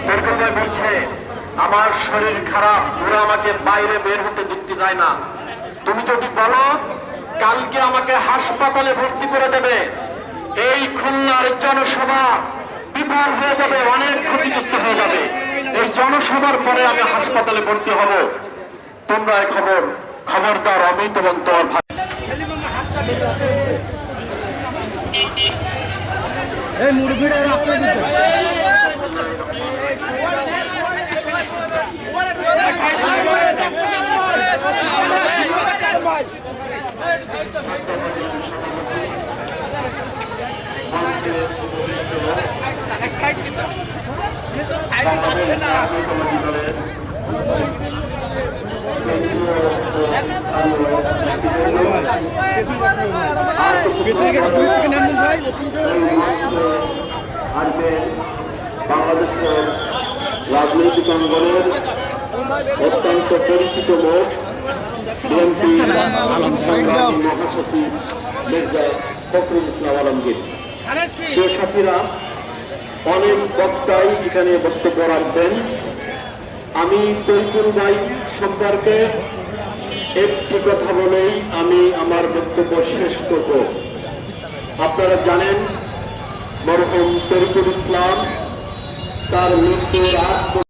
তরিকুল ভাই বলছে আমার শরীর খারাপ, ওরা আমাকে বাইরে বের হতে দিতে যায় না। তুমি যদি বলো কালকে আমাকে হাসপাতালে ভর্তি করে দেবে, এই খুলনার জনসভা বিফল হয়ে যাবে, অনেক ক্ষতিগ্রস্ত হয়ে যাবে। এই জনসভার পরে আমি হাসপাতালে ভর্তি হব। তোমরা এই খবরদার অমিত এবং তোমার ভাই। এই মুরগিটা রাস্তা দিতে বাংলাদেশের রাজনৈতিক অঙ্গনের অত্যন্ত পরিচিত লোক বিএনপি মহাসচিব মির্জা ফখরুল ইসলাম আলমগীর। সাথীরা, অনেক বক্তাই এখানে বক্তব্য রাখবেন। আমি তরিকুল ভাই সম্পর্কে একটি কথা বলেই আমি আমার বক্তব্য শেষ করব। আপনারা জানেন মরহুম তরিকুল ইসলাম তার মৃত্যুর আগ